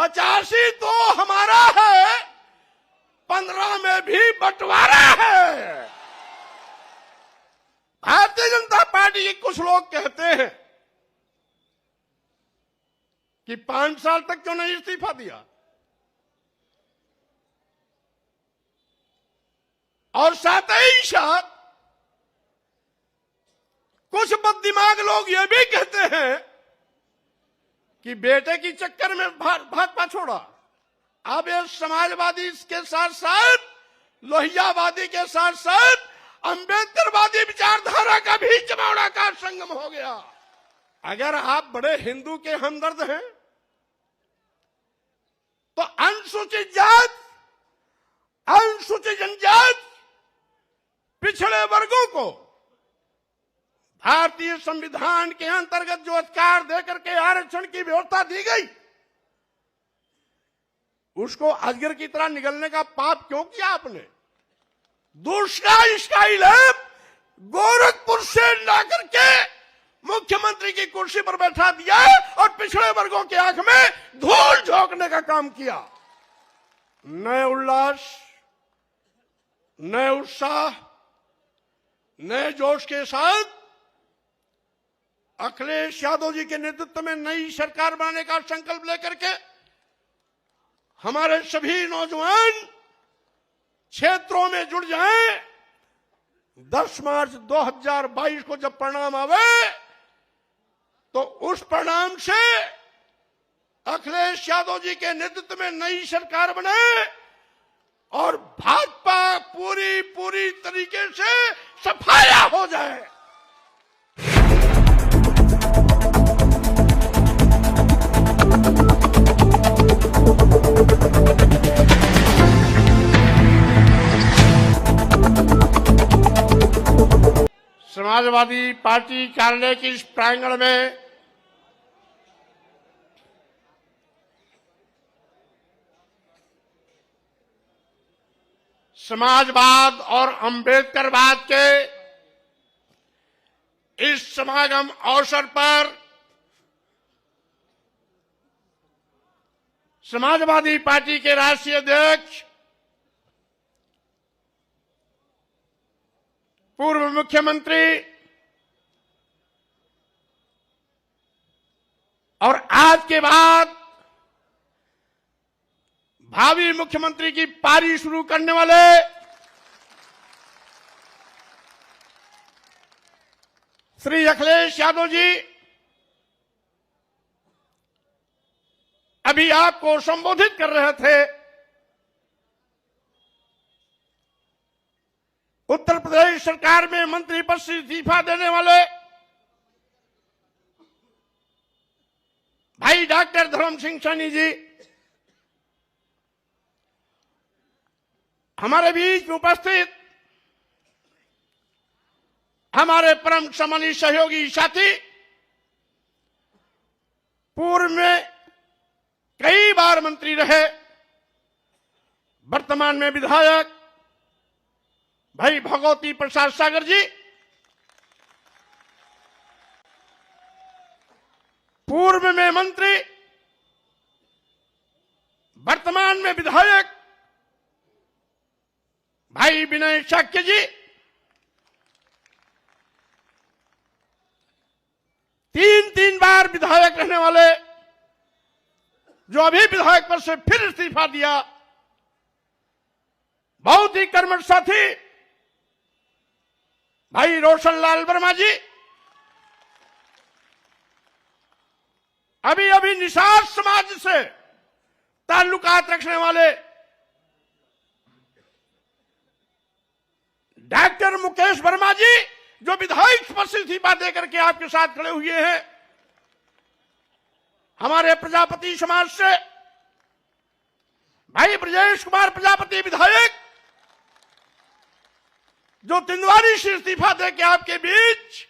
85 तो हमारा है, 15 में भी बंटवारा है। भारतीय जनता पार्टी के कुछ लोग कहते हैं कि 5 साल तक क्यों नहीं इस्तीफा दिया, और साथ ही साथ कुछ बददिमाग लोग ये भी कहते हैं कि बेटे की चक्कर में भाजपा छोड़ा। अब ये समाजवादी के साथ साथ, लोहियावादी के साथ साथ अंबेडकरवादी विचारधारा का भी जमावड़ा का संगम हो गया। अगर आप बड़े हिंदू के हमदर्द हैं तो अनुसूचित जात, अनुसूचित जनजाति, पिछड़े वर्गों को भारतीय संविधान के अंतर्गत जो अधिकार देकर के आरक्षण की व्यवस्था दी गई, उसको अजगर की तरह निगलने का पाप क्यों किया आपने? दूसरा स्टाइल है गोरखपुर से लाकर के मुख्यमंत्री की कुर्सी पर बैठा दिया और पिछड़े वर्गों के आंख में धूल झोंकने का काम किया। नए उल्लास, नए उत्साह, नए जोश के साथ अखिलेश यादव जी के नेतृत्व में नई सरकार बनाने का संकल्प लेकर के हमारे सभी नौजवान क्षेत्रों में जुड़ जाएं। 10 मार्च 2022 को जब परिणाम आवे तो उस परिणाम से अखिलेश यादव जी के नेतृत्व में नई सरकार बने और भाजपा पूरी तरीके से सफाया हो जाए। समाजवादी पार्टी कार्यालय की इस प्रांगण में समाजवाद और अंबेडकरवाद के इस समागम अवसर पर समाजवादी पार्टी के राष्ट्रीय अध्यक्ष, पूर्व मुख्यमंत्री और आज के बाद भावी मुख्यमंत्री की पारी शुरू करने वाले श्री अखिलेश यादव जी अभी आपको संबोधित कर रहे थे। उत्तर प्रदेश सरकार में मंत्री पद से इस्तीफा देने वाले भाई डॉक्टर धर्म सिंह सैनी जी हमारे बीच उपस्थित हमारे परम सम्मानित सहयोगी साथी, पूर्व में कई बार मंत्री रहे, वर्तमान में विधायक भाई भगवती प्रसाद सागर जी, पूर्व में मंत्री वर्तमान में विधायक भाई विनय शाक्य जी, तीन बार विधायक रहने वाले जो अभी विधायक पद से फिर इस्तीफा दिया, बहुत ही कर्मठ साथी भाई रोशन लाल वर्मा जी, अभी निषाद समाज से ताल्लुकात रखने वाले डॉक्टर मुकेश वर्मा जी, जो विधायक पद से इस्तीफा देकर के आपके साथ खड़े हुए हैं, हमारे प्रजापति समाज से भाई ब्रजेश कुमार प्रजापति विधायक, जो तिंदवारी से इस्तीफा दे के आपके बीच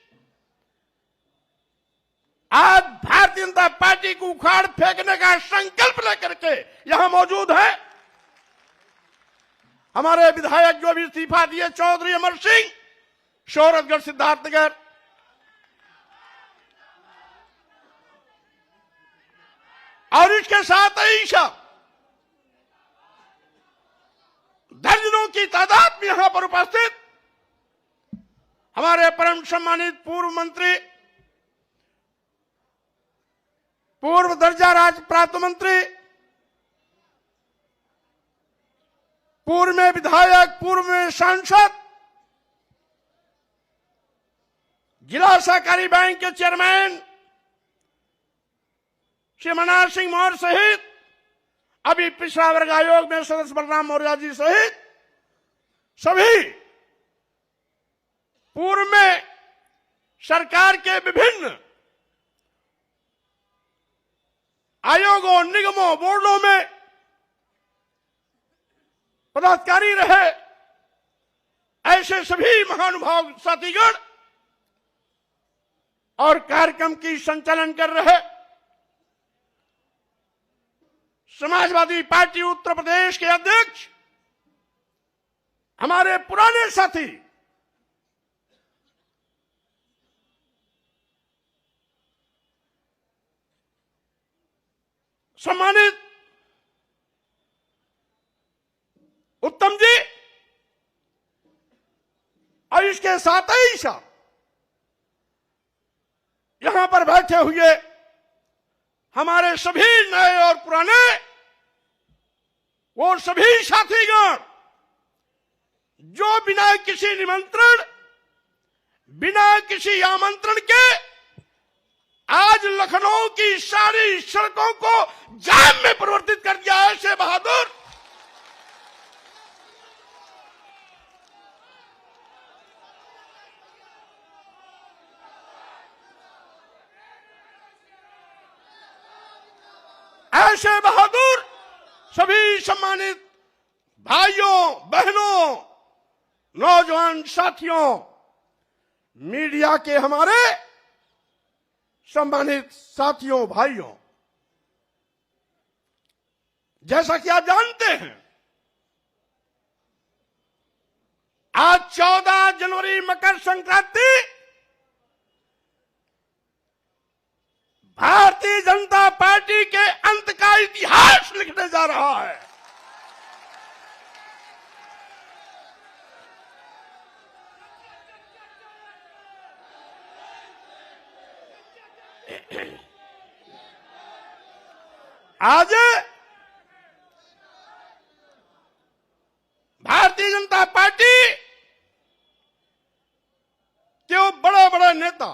आज भारतीय जनता पार्टी को उखाड़ फेंकने का संकल्प लेकर के यहां मौजूद है। हमारे विधायक जो भी इस्तीफा दिए, चौधरी अमर सिंह, शोहरतगढ़ सिद्धार्थनगर, और इसके साथ ही दर्जनों की तादाद में यहां पर उपस्थित हमारे परम सम्मानित पूर्व मंत्री, पूर्व दर्जा राज्य प्राप्त मंत्री, पूर्व में विधायक, पूर्व में सांसद, जिला सहकारी बैंक के चेयरमैन श्री मनोहर सिंह मौर्य सहित अभी पिछड़ा वर्ग आयोग में सदस्य बलराम मौर्य जी सहित सभी पूर्व में सरकार के विभिन्न आयोगों, निगमों, बोर्डों में पदाधिकारी रहे ऐसे सभी महानुभाव साथीगण और कार्यक्रम की संचालन कर रहे समाजवादी पार्टी उत्तर प्रदेश के अध्यक्ष हमारे पुराने साथी सम्मानित उत्तम जी और इसके साथ ही यहां पर बैठे हुए हमारे सभी नए और पुराने वो सभी साथीगण जो बिना किसी निमंत्रण, बिना किसी आमंत्रण के आज लखनऊ की सारी सड़कों को जाम में परिवर्तित कर दिया है। ऐसे बहादुर सभी सम्मानित भाइयों, बहनों, नौजवान साथियों, मीडिया के हमारे सम्मानित साथियों, भाइयों, जैसा कि आप जानते हैं आज 14 जनवरी मकर संक्रांति भारतीय जनता पार्टी के अंत का इतिहास लिखने जा रहा है। आज भारतीय जनता पार्टी के वो बड़े बड़े नेता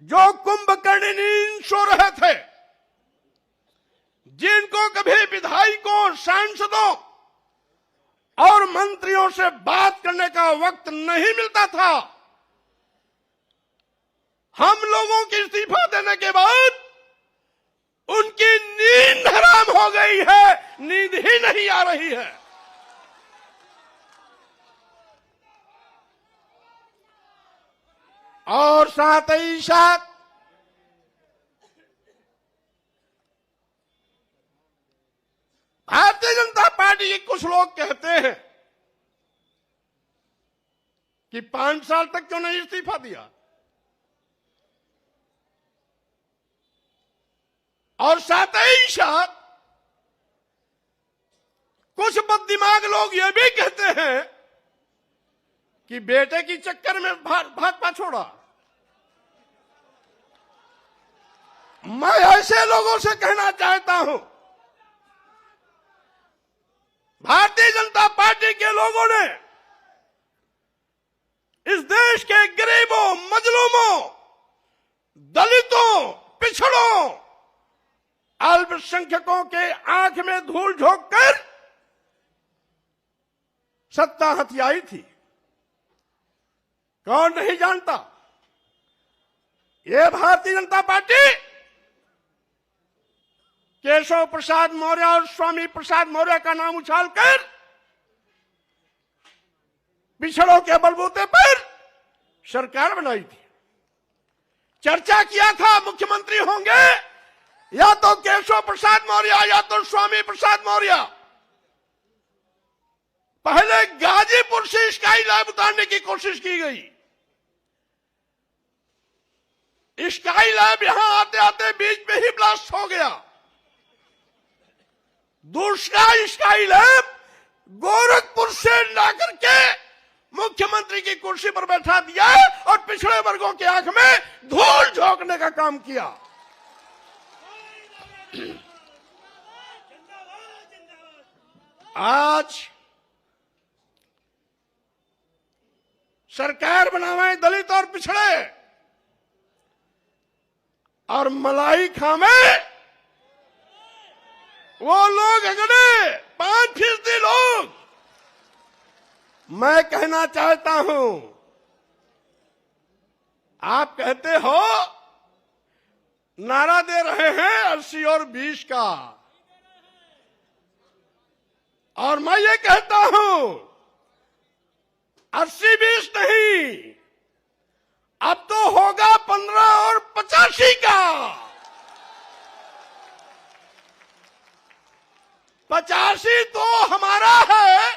जो कुंभकर्ण नींद सो रहे थे, जिनको कभी विधायकों, सांसदों और मंत्रियों से बात करने का वक्त नहीं मिलता था, हम लोगों के इस्तीफा देने के बाद उनकी नींद हराम हो गई है, नींद ही नहीं आ रही है। और साथ ही साथ भारतीय जनता पार्टी के कुछ लोग कहते हैं कि 5 साल तक क्यों नहीं इस्तीफा दिया, और साथ ही साथ कुछ बददिमाग लोग ये भी कहते हैं कि बेटे की चक्कर में भाजपा छोड़ा। मैं ऐसे लोगों से कहना चाहता हूं, भारतीय जनता पार्टी के लोगों ने इस देश के गरीबों, मजलूमों, दलितों, पिछड़ों, अल्पसंख्यकों के आंख में धूल झोंककर सत्ता हथियाई थी। कौन नहीं जानता, ये भारतीय जनता पार्टी केशव प्रसाद मौर्य और स्वामी प्रसाद मौर्य का नाम उछालकर पिछड़ों के बलबूते पर सरकार बनाई थी। चर्चा किया था मुख्यमंत्री होंगे या तो केशव प्रसाद मौर्य या तो स्वामी प्रसाद मौर्य। पहले गाजीपुर से स्काई लैब उतारने की कोशिश की गई, स्काई लैब यहां आते आते बीच में ही ब्लास्ट हो गया। दूसरा स्काई लैब गोरखपुर से लाकर के मुख्यमंत्री की कुर्सी पर बैठा दिया और पिछड़े वर्गों की आंख में धूल झोंकने का काम किया। आज सरकार बनावे दलित और पिछड़े और मलाई खावे वो लोग अगड़े 5% लोग। मैं कहना चाहता हूं, आप कहते हो नारा दे रहे हैं 80 और 20 का, और मैं ये कहता हूं 80-20 नहीं, अब तो होगा 15 और 85 का। 85 तो हमारा है,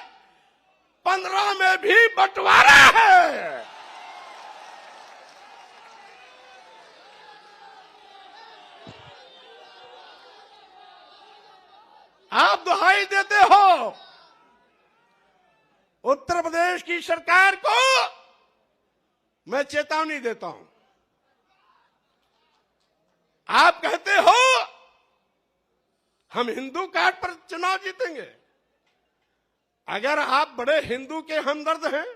15 में भी बंटवारा है। आप दुहाई देते हो उत्तर प्रदेश की सरकार को, मैं चेतावनी देता हूं। आप कहते हो हम हिंदू कार्ड पर चुनाव जीतेंगे। अगर आप बड़े हिंदू के हमदर्द हैं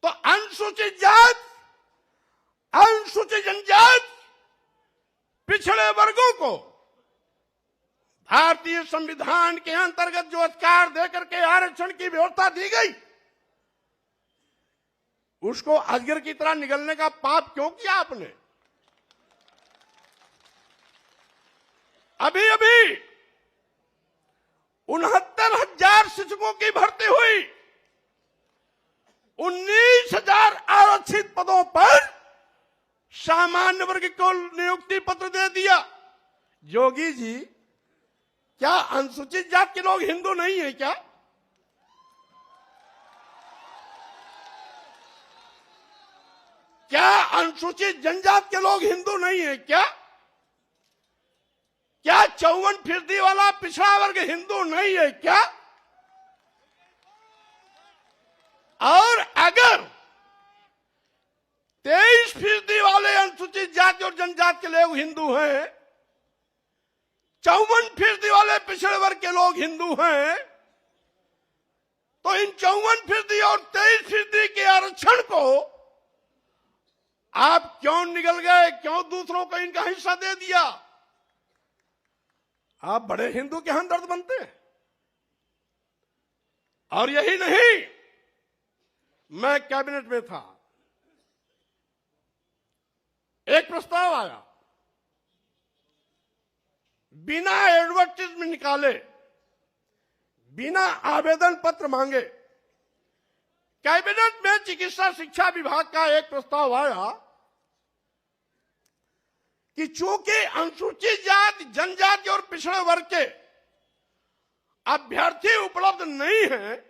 तो अनुसूचित जात, अनुसूचित जनजाति, पिछड़े वर्गों को भारतीय संविधान के अंतर्गत जो अधिकार देकर के आरक्षण की व्यवस्था दी गई, उसको अजगर की तरह निगलने का पाप क्यों किया आपने? अभी अभी 69,000 शिक्षकों की भर्ती हुई, 19,000 आरक्षित पदों पर सामान्य वर्ग को नियुक्ति पत्र दे दिया। योगी जी, क्या अनुसूचित जाति के लोग हिंदू नहीं है क्या? क्या अनुसूचित जनजाति के लोग हिंदू नहीं है क्या? क्या 54% वाला पिछड़ा वर्ग हिंदू नहीं है क्या? और अगर 23% वाले अनुसूचित जाति और जनजाति के लोग हिंदू हैं, 54% वाले पिछड़े वर्ग के लोग हिंदू हैं, तो इन 54% और 23% के आरक्षण को आप क्यों निगल गए? क्यों दूसरों को इनका हिस्सा दे दिया? आप बड़े हिंदू के हमदर्द बनते हैं। और यही नहीं, मैं कैबिनेट में था, एक प्रस्ताव आया, बिना एडवर्टाइजमेंट निकाले, बिना आवेदन पत्र मांगे कैबिनेट में चिकित्सा शिक्षा विभाग का एक प्रस्ताव आया कि चूंकि अनुसूचित जाति, जनजाति और पिछड़े वर्ग के अभ्यर्थी उपलब्ध नहीं हैं,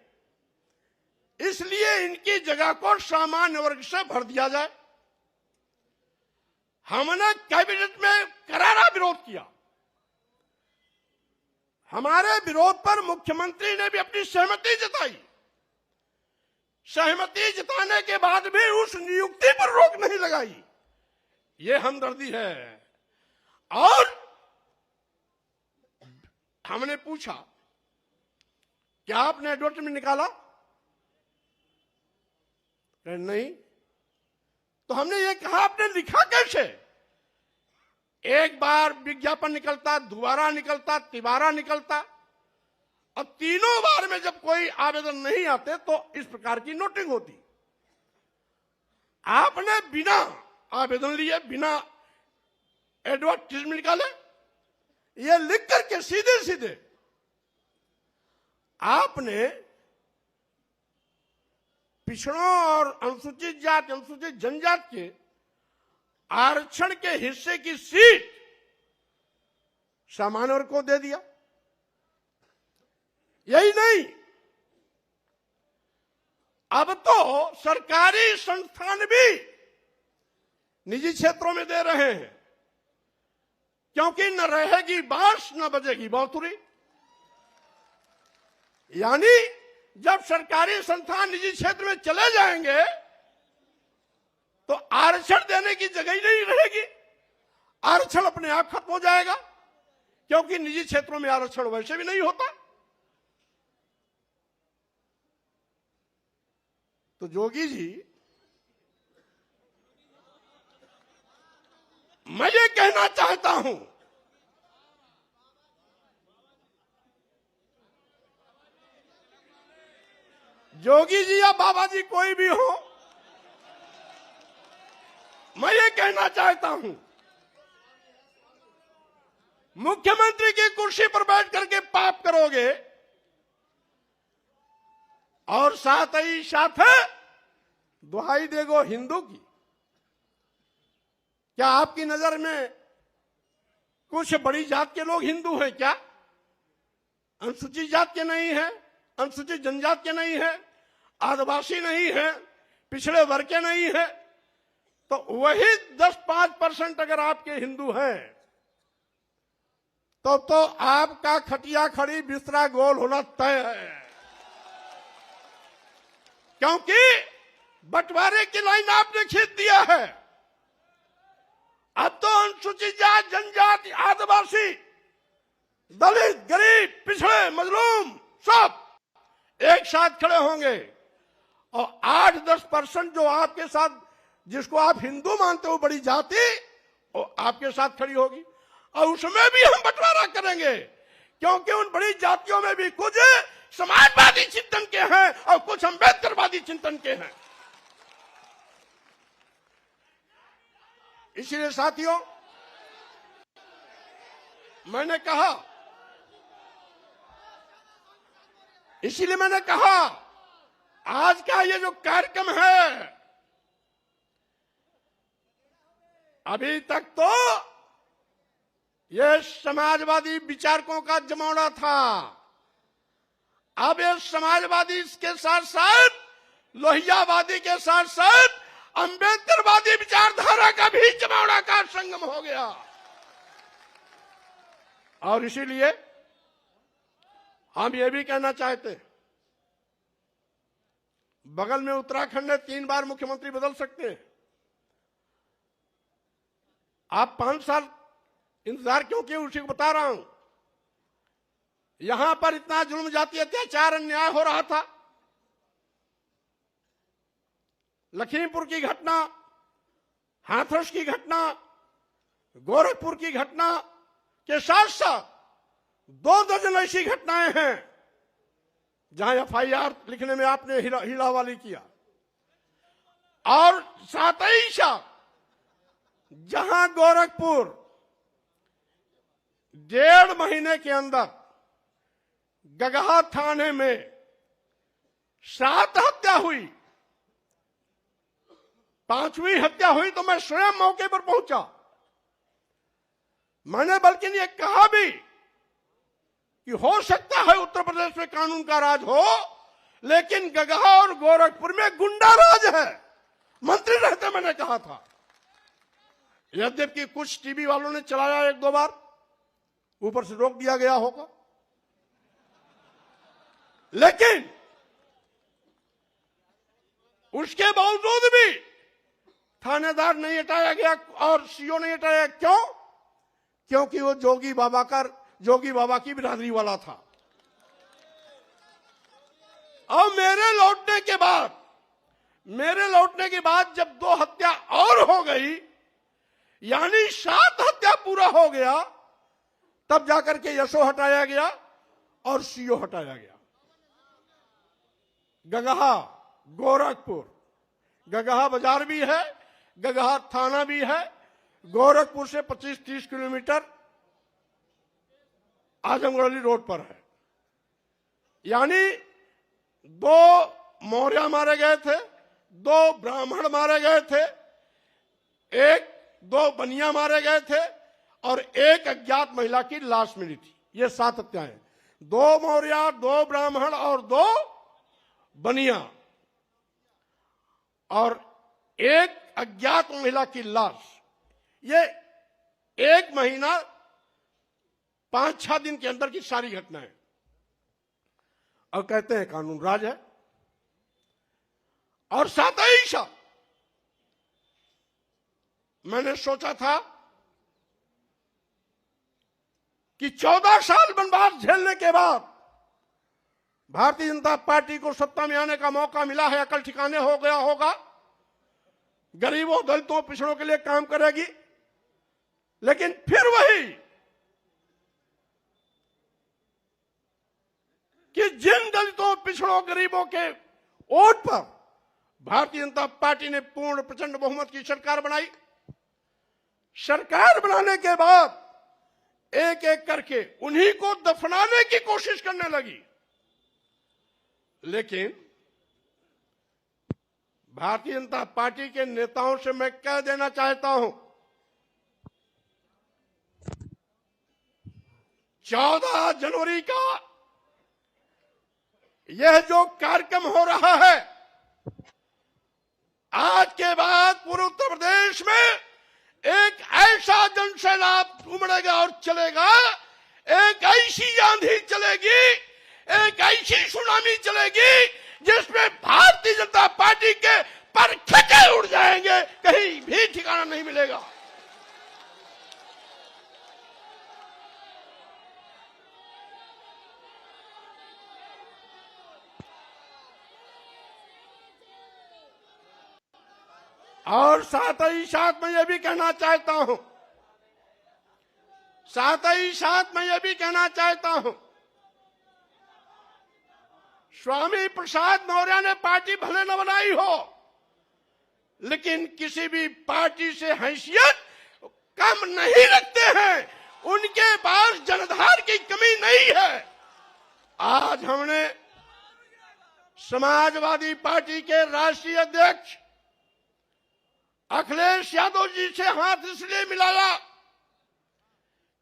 इसलिए इनकी जगह को सामान्य वर्ग से भर दिया जाए। हमने कैबिनेट में करारा विरोध किया। हमारे विरोध पर मुख्यमंत्री ने भी अपनी सहमति जताई। सहमति जताने के बाद भी उस नियुक्ति पर रोक नहीं लगाई। ये हमदर्दी है। और हमने पूछा, क्या आपने एडवर्टाइजमेंट निकाला? नहीं। तो हमने ये कहा, आपने लिखा कैसे? एक बार विज्ञापन निकलता, दोबारा निकलता, तिबारा निकलता, और तीनों बार में जब कोई आवेदन नहीं आते तो इस प्रकार की नोटिंग होती। आपने बिना आवेदन लिए, बिना एडवर्टाइजमेंट निकाले, ये लिख करके सीधे सीधे आपने पिछड़ों और अनुसूचित जाति, अनुसूचित जनजाति के आरक्षण के हिस्से की सीट सामान्य वर्ग को दे दिया। यही नहीं, अब तो सरकारी संस्थान भी निजी क्षेत्रों में दे रहे हैं, क्योंकि न रहेगी बांस न बजेगी बांसुरी। यानी जब सरकारी संस्थान निजी क्षेत्र में चले जाएंगे तो आरक्षण देने की जगह ही नहीं रहेगी, आरक्षण अपने आप खत्म हो जाएगा, क्योंकि निजी क्षेत्रों में आरक्षण वैसे भी नहीं होता। तो जोगी जी, मैं ये कहना चाहता हूं, जोगी जी या बाबा जी कोई भी हो, मैं ये कहना चाहता हूं, मुख्यमंत्री की कुर्सी पर बैठ करके पाप करोगे और साथ ही साथ दुहाई देगो हिंदू की। क्या आपकी नजर में कुछ बड़ी जात के लोग हिंदू हैं क्या? अनुसूचित जात के नहीं है, अनुसूचित जनजात के नहीं है, आदिवासी नहीं है, पिछड़े वर्ग के नहीं है, तो वही 10-5% अगर आपके हिंदू हैं तो आपका खटिया खड़ी बिस्तरा गोल होना तय है, क्योंकि बंटवारे की लाइन आपने खींच दिया है। अब तो अनुसूचित जात, जनजाति, आदिवासी, दलित, गरीब, पिछड़े, मजलूम सब एक साथ खड़े होंगे और 8-10% जो आपके साथ, जिसको आप हिंदू मानते हो बड़ी जाति, वो आपके साथ खड़ी होगी और उसमें भी हम बंटवारा करेंगे, क्योंकि उन बड़ी जातियों में भी कुछ समाजवादी चिंतन के हैं और कुछ अम्बेडकरवादी चिंतन के हैं। इसलिए साथियों, मैंने कहा आज का ये जो कार्यक्रम है, अभी तक तो ये समाजवादी विचारकों का जमावड़ा था, अब ये समाजवादी के साथ साथ, लोहियावादी के साथ साथ अम्बेडकरवादी विचारधारा का भी जमावड़ा का संगम हो गया। और इसीलिए हम ये भी कहना चाहते हैं, बगल में उत्तराखंड में 3 बार मुख्यमंत्री बदल सकते हैं, आप 5 साल इंतजार क्यों किए, उसी को बता रहा हूं। यहां पर इतना जुल्म, जाति, अत्याचार, अन्याय हो रहा था। लखीमपुर की घटना, हाथरस की घटना, गोरखपुर की घटना के साथ साथ 2 दर्जन ऐसी घटनाएं हैं जहां एफआईआर लिखने में आपने हीलावाली किया, और साथ ही साथ जहां गोरखपुर 1.5 महीने के अंदर गगहा थाने में 7 हत्या हुई, 5वीं हत्या हुई तो मैं स्वयं मौके पर पहुंचा। मैंने बल्कि ये कहा भी कि हो सकता है उत्तर प्रदेश में कानून का राज हो, लेकिन गगहा और गोरखपुर में गुंडा राज है। मंत्री रहते मैंने कहा था, यद्यपि कुछ टीवी वालों ने चलाया 1-2 बार, ऊपर से रोक दिया गया होगा, लेकिन उसके बावजूद भी थानेदार नहीं हटाया गया और सीओ नहीं हटाया। क्यों? क्योंकि वो जोगी बाबा की बिरादरी वाला था। और मेरे लौटने के बाद जब 2 हत्या और हो गई, यानी 7 हत्या पूरा हो गया, तब जाकर के यशो हटाया गया और सीओ हटाया गया। गगहा, गोरखपुर, गगहा बाजार भी है, गगहा थाना भी है, गोरखपुर से 25-30 किलोमीटर आजमगढ़ रोड पर है। यानी 2 मौर्य मारे गए थे, 2 ब्राह्मण मारे गए थे, 2 बनिया मारे गए थे और 1 अज्ञात महिला की लाश मिली थी। ये 7 हत्याएं, 2 मौर्य, 2 ब्राह्मण और 2 बनिया, और 1 अज्ञात महिला की लाश, ये 1 महीना 5-6 दिन के अंदर की सारी घटनाएं, और कहते हैं कानून राज है। और साथ ही साथ मैंने सोचा था कि 14 साल वनवास झेलने के बाद भारतीय जनता पार्टी को सत्ता में आने का मौका मिला है, अकल ठिकाने हो गया होगा, गरीबों, दलितों, पिछड़ों के लिए काम करेगी। लेकिन फिर वही कि जिन दलितों, पिछड़ों, गरीबों के वोट पर भारतीय जनता पार्टी ने पूर्ण प्रचंड बहुमत की सरकार बनाई। सरकार बनाने के बाद एक एक करके उन्हीं को दफनाने की कोशिश करने लगी। लेकिन भारतीय जनता पार्टी के नेताओं से मैं कह देना चाहता हूं, 14 जनवरी का यह जो कार्यक्रम हो रहा है, आज के बाद पूरे उत्तर प्रदेश में एक ऐसा जनसैलाब उमड़ेगा और चलेगा, एक ऐसी आंधी चलेगी, एक ऐसी सुनामी चलेगी जिसमें भारतीय जनता पार्टी के पर खचे उड़ जाएंगे, कहीं भी ठिकाना नहीं मिलेगा। और साथ ही साथ मैं ये भी कहना चाहता हूं, स्वामी प्रसाद मौर्य ने पार्टी भले न बनाई हो, लेकिन किसी भी पार्टी से हैसियत कम नहीं रखते हैं, उनके पास जनधार की कमी नहीं है। आज हमने समाजवादी पार्टी के राष्ट्रीय अध्यक्ष अखिलेश यादव जी से हाथ इसलिए मिलाया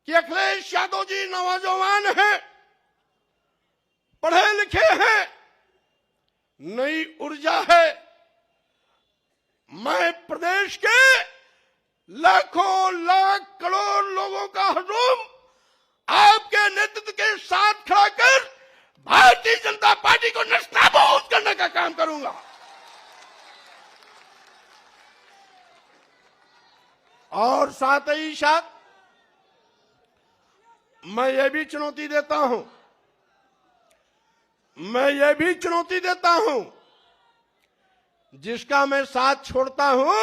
कि अखिलेश यादव जी नौजवान हैं, पढ़े लिखे हैं, नई ऊर्जा है। मैं प्रदेश के लाखों लाख करोड़ लोगों का हुजूम आपके नेतृत्व के साथ खड़ा कर भारतीय जनता पार्टी को नस्ताबूद करने का काम करूंगा। और साथ ही साथ मैं ये भी चुनौती देता हूं, जिसका मैं साथ छोड़ता हूं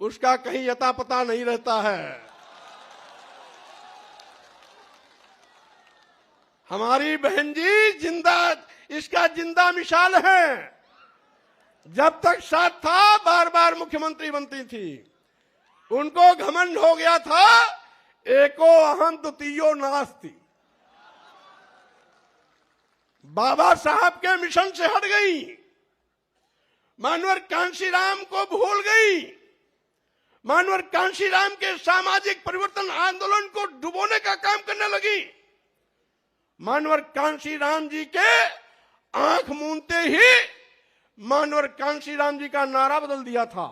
उसका कहीं अता पता नहीं रहता है। हमारी बहन जी इसका जिंदा मिसाल है। जब तक साथ था बार बार मुख्यमंत्री बनती थी, उनको घमंड हो गया था, एको अहम द्वितीयो नास्ति। बाबा साहब के मिशन से हट गई, मानवर कांशीराम को भूल गई, मानवर कांशीराम के सामाजिक परिवर्तन आंदोलन को डुबोने का काम करने लगी। मानवर कांशीराम जी के आंख मूंदते ही मानवर कांशीराम जी का नारा बदल दिया था।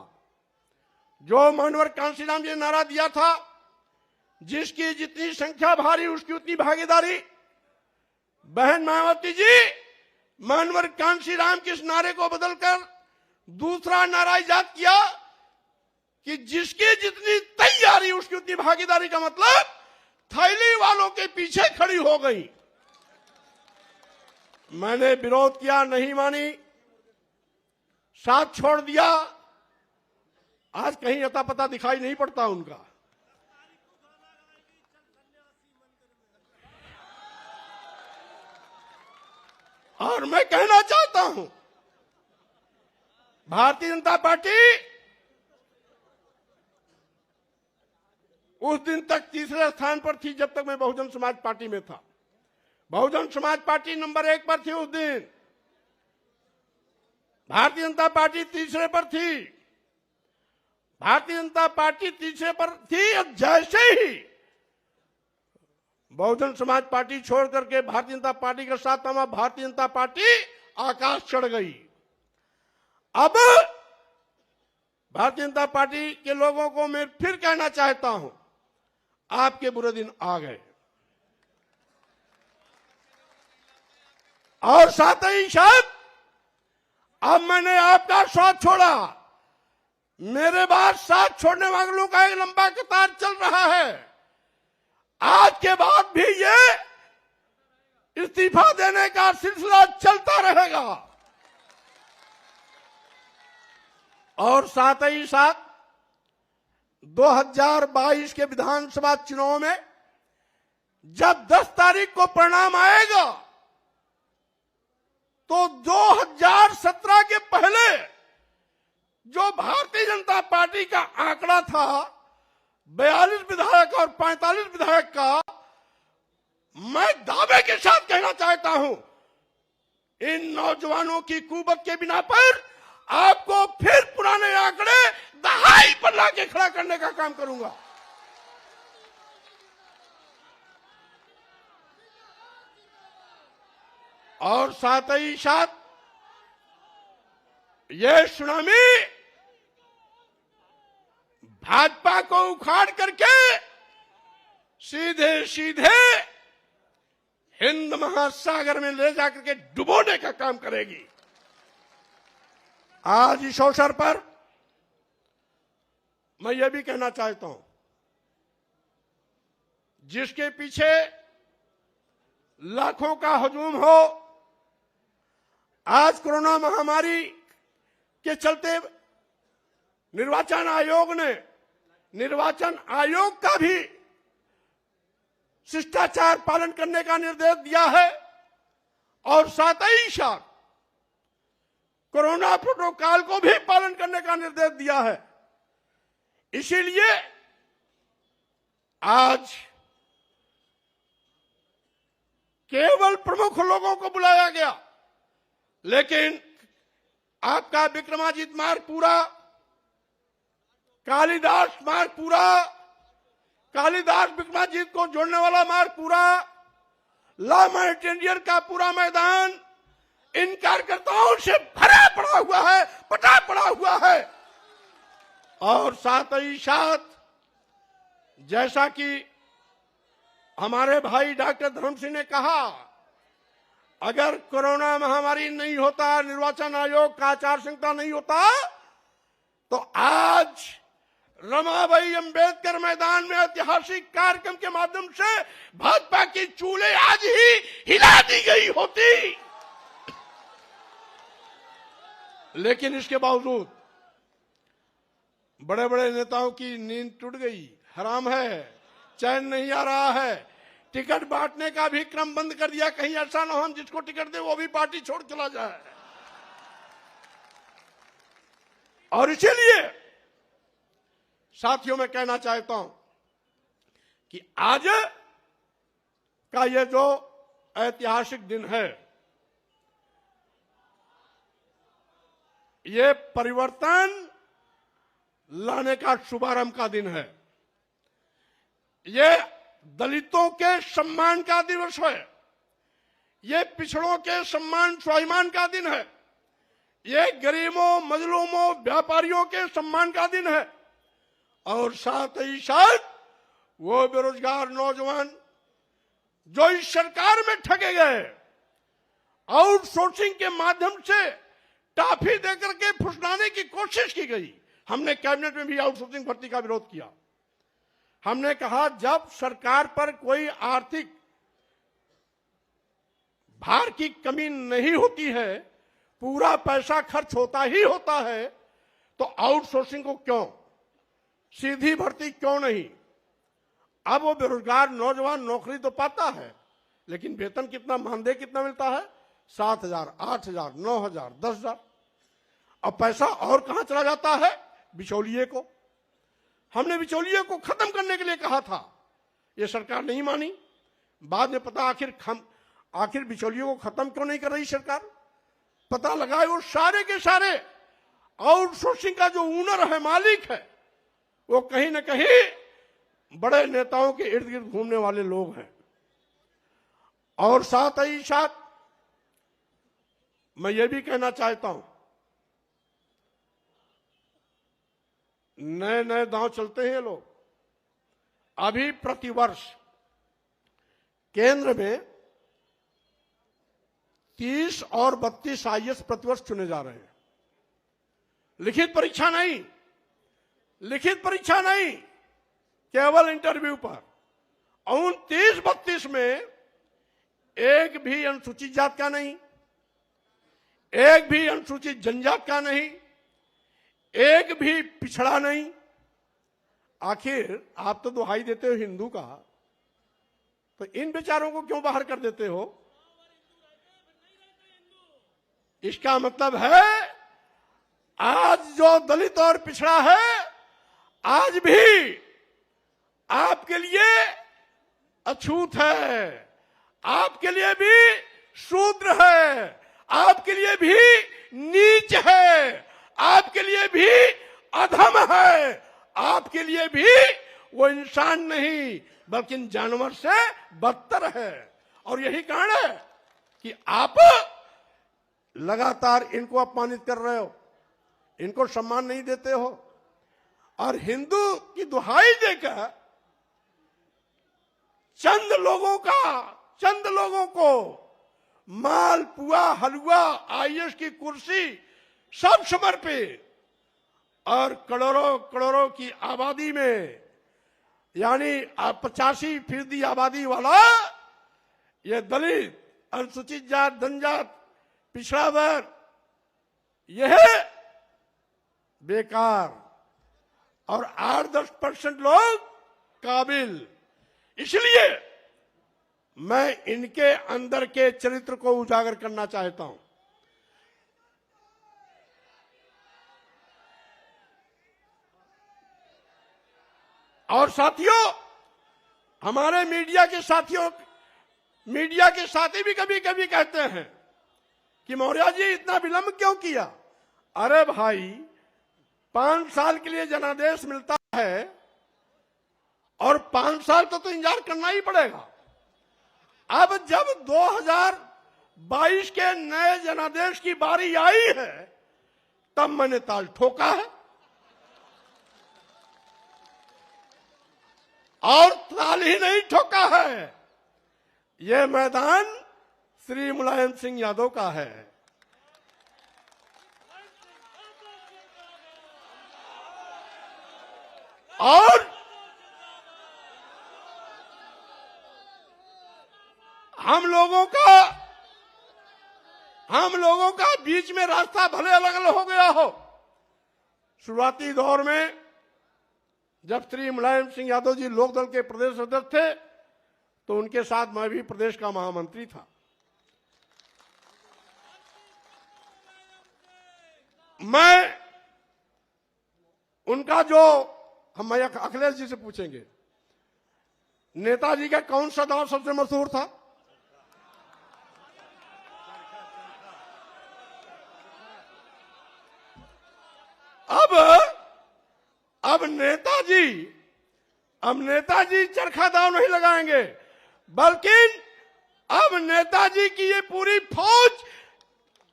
जो मानवर कांशीराम जी ने नारा दिया था, जिसकी जितनी संख्या भारी उसकी उतनी भागीदारी। बहन मायावती जी, मानवर कांशीराम के इस नारे को बदलकर दूसरा नारा इजाद किया कि जिसकी जितनी तैयारी उसकी उतनी भागीदारी, का मतलब थैली वालों के पीछे खड़ी हो गई। मैंने विरोध किया, नहीं मानी, साथ छोड़ दिया। आज कहीं अता पता दिखाई नहीं पड़ता उनका। और मैं कहना चाहता हूं, भारतीय जनता पार्टी उस दिन तक तीसरे स्थान पर थी जब तक मैं बहुजन समाज पार्टी में था। बहुजन समाज पार्टी नंबर 1 पर थी उस दिन, भारतीय जनता पार्टी तीसरे पर थी। भारतीय जनता पार्टी तीसरे पर थी, और जैसे ही बहुजन समाज पार्टी छोड़ करके भारतीय जनता पार्टी के साथ हमारा भारतीय जनता पार्टी आकाश चढ़ गई। अब भारतीय जनता पार्टी के लोगों को मैं फिर कहना चाहता हूं, आपके बुरे दिन आ गए। और साथ ही साथ अब मैंने आपका साथ छोड़ा, मेरे बाद साथ छोड़ने वालों का एक लंबा कतार चल रहा है। आज के बाद भी ये इस्तीफा देने का सिलसिला चलता रहेगा। और साथ ही साथ 2022 के विधानसभा चुनाव में जब 10 तारीख को परिणाम आएगा तो 2017 के पहले जो भारतीय जनता पार्टी का आंकड़ा था 42 विधायक और 45 विधायक का, मैं दावे के साथ कहना चाहता हूं, इन नौजवानों की कुवत के बिना पर आपको फिर पुराने आंकड़े दहाई पर लाके खड़ा करने का काम करूंगा। और साथ ही साथ ये सुनामी भाजपा को उखाड़ करके सीधे सीधे हिंद महासागर में ले जाकर के डुबोने का काम करेगी। आज इस अवसर पर मैं ये भी कहना चाहता हूं, जिसके पीछे लाखों का हजूम हो, आज कोरोना महामारी के चलते निर्वाचन आयोग का भी शिष्टाचार पालन करने का निर्देश दिया है और साथ ही साथ कोरोना प्रोटोकॉल को भी पालन करने का निर्देश दिया है। इसीलिए आज केवल प्रमुख लोगों को बुलाया गया, लेकिन आपका विक्रमादित्य मार्ग पूरा, कालिदास मार्ग पूरा, कालिदास विक्रमादित्य को जोड़ने वाला मार्ग पूरा, ला माउंटेनियर का पूरा मैदान इन कार्यकर्ताओं से भरा पड़ा हुआ है, पटा पड़ा हुआ है। और साथ ही साथ जैसा कि हमारे भाई डॉक्टर धर्म सिंह ने कहा, अगर कोरोना महामारी नहीं होता, निर्वाचन आयोग का आचार संहिता नहीं होता, तो आज रमाबाई अंबेडकर मैदान में ऐतिहासिक कार्यक्रम के माध्यम से भाजपा की चूल्हे आज ही हिला दी गई होती। लेकिन इसके बावजूद बड़े बड़े नेताओं की नींद टूट गई, हराम है, चैन नहीं आ रहा है। टिकट बांटने का भी क्रम बंद कर दिया, कहीं ऐसा ना हो हम जिसको टिकट दे वो भी पार्टी छोड़ चला जाए। और इसीलिए साथियों मैं कहना चाहता हूं कि आज का ये जो ऐतिहासिक दिन है, ये परिवर्तन लाने का शुभारंभ का दिन है। ये दलितों के सम्मान का दिवस है, ये पिछड़ों के सम्मान स्वाभिमान का दिन है, ये गरीबों, मजलूमों, व्यापारियों के सम्मान का दिन है। और साथ ही साथ वो बेरोजगार नौजवान जो इस सरकार में ठगे गए, आउटसोर्सिंग के माध्यम से टाफी देकर के फुसलाने की कोशिश की गई। हमने कैबिनेट में भी आउटसोर्सिंग भर्ती का विरोध किया। हमने कहा जब सरकार पर कोई आर्थिक भार की कमी नहीं होती है, पूरा पैसा खर्च होता ही होता है, तो आउटसोर्सिंग को क्यों, सीधी भर्ती क्यों नहीं। अब वो बेरोजगार नौजवान नौकरी तो पाता है, लेकिन वेतन कितना, मानदेय कितना मिलता है? 7,000, 8,000, 9,000, 10,000। अब पैसा और कहां चला जाता है? बिचौलिए को। हमने बिचौलिए को खत्म करने के लिए कहा था, ये सरकार नहीं मानी। बाद में पता आखिर बिचौलियों को खत्म क्यों नहीं कर रही सरकार, पता लगाए वो सारे के सारे आउटसोर्सिंग का जो ओनर है, मालिक है, वो कहीं ना कहीं बड़े नेताओं के इर्द गिर्द घूमने वाले लोग हैं। और साथ ही साथ मैं ये भी कहना चाहता हूं, नए नए दांव चलते हैं लोग। अभी प्रतिवर्ष केंद्र में 30 और 32 आईएएस प्रतिवर्ष चुने जा रहे हैं। लिखित परीक्षा नहीं, लिखित परीक्षा नहीं, केवल इंटरव्यू पर। उन 30-32 में एक भी अनुसूचित जात का नहीं, एक भी अनुसूचित जनजात का नहीं, एक भी पिछड़ा नहीं। आखिर आप तो दुहाई देते हो हिंदू का, तो इन बेचारों को क्यों बाहर कर देते हो? इसका मतलब है आज जो दलित और पिछड़ा है, आज भी आपके लिए अछूत है, आपके लिए भी शूद्र है, आपके लिए भी नीच है, आपके लिए भी अधम है, आपके लिए भी वो इंसान नहीं बल्कि जानवर से बदतर है। और यही कारण है कि आप लगातार इनको अपमानित कर रहे हो, इनको सम्मान नहीं देते हो, और हिंदू की दुहाई देकर चंद लोगों को मालपुआ, हलवा, आईएएस की कुर्सी सब समर्पित, और करोड़ों की आबादी में, यानी 85% आबादी वाला ये दलित, अनुसूचित जात, जनजात, पिछड़ा वर्ग, यह बेकार, और 8-10% लोग काबिल। इसलिए मैं इनके अंदर के चरित्र को उजागर करना चाहता हूं। और साथियों, हमारे मीडिया के साथी भी कभी कभी कहते हैं कि मौर्य जी इतना विलंब क्यों किया? अरे भाई, 5 साल के लिए जनादेश मिलता है और 5 साल तो इंतजार करना ही पड़ेगा। अब जब 2022 के नए जनादेश की बारी आई है, तब मैंने ताल ठोका है, और ताल ही नहीं ठोका है, यह मैदान श्री मुलायम सिंह यादव का है। और हम लोगों का बीच में रास्ता भले अलग अलग हो गया हो। शुरुआती दौर में जब श्री मुलायम सिंह यादव जी लोकदल के प्रदेश अध्यक्ष थे, तो उनके साथ मैं भी प्रदेश का महामंत्री था। मैं उनका जो, हम अखिलेश जी से पूछेंगे, नेताजी का कौन सा दांव सबसे मशहूर था? अब नेताजी चरखा दांव नहीं लगाएंगे, बल्कि अब नेताजी की ये पूरी फौज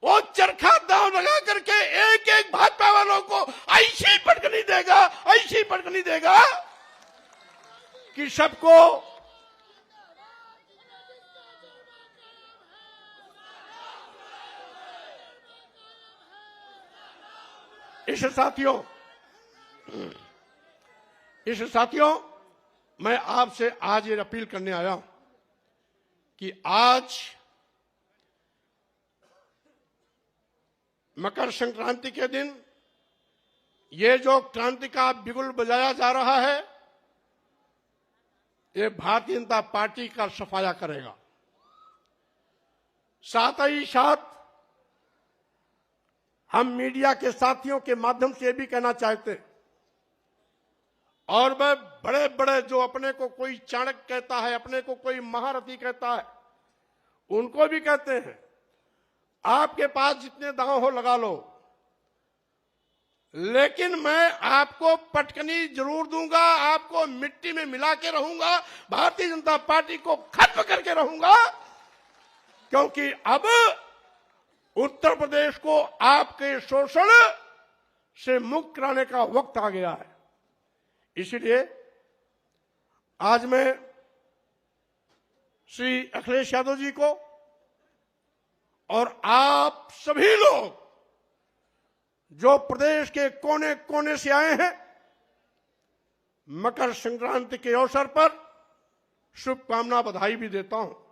वो चरखा दांव लगा करके एक एक भाजपा वालों को ऐसी पटकनी देगा कि सबको इस साथियों मैं आपसे आज ये अपील करने आया हूं कि आज मकर संक्रांति के दिन ये जो क्रांति का बिगुल बजाया जा रहा है, ये भारतीय जनता पार्टी का सफाया करेगा। साथ ही साथ हम मीडिया के साथियों के माध्यम से भी कहना चाहते हैं, और वह बड़े बड़े जो अपने को कोई चाणक्य कहता है, अपने को कोई महारथी कहता है, उनको भी कहते हैं, आपके पास जितने दांव हो लगा लो, लेकिन मैं आपको पटकनी जरूर दूंगा, आपको मिट्टी में मिला के रहूंगा, भारतीय जनता पार्टी को खत्म करके रहूंगा, क्योंकि अब उत्तर प्रदेश को आपके शोषण से मुक्त कराने का वक्त आ गया है। इसलिए आज मैं श्री अखिलेश यादव जी को और आप सभी लोग जो प्रदेश के कोने कोने से आए हैं, मकर संक्रांति के अवसर पर शुभकामना बधाई भी देता हूं।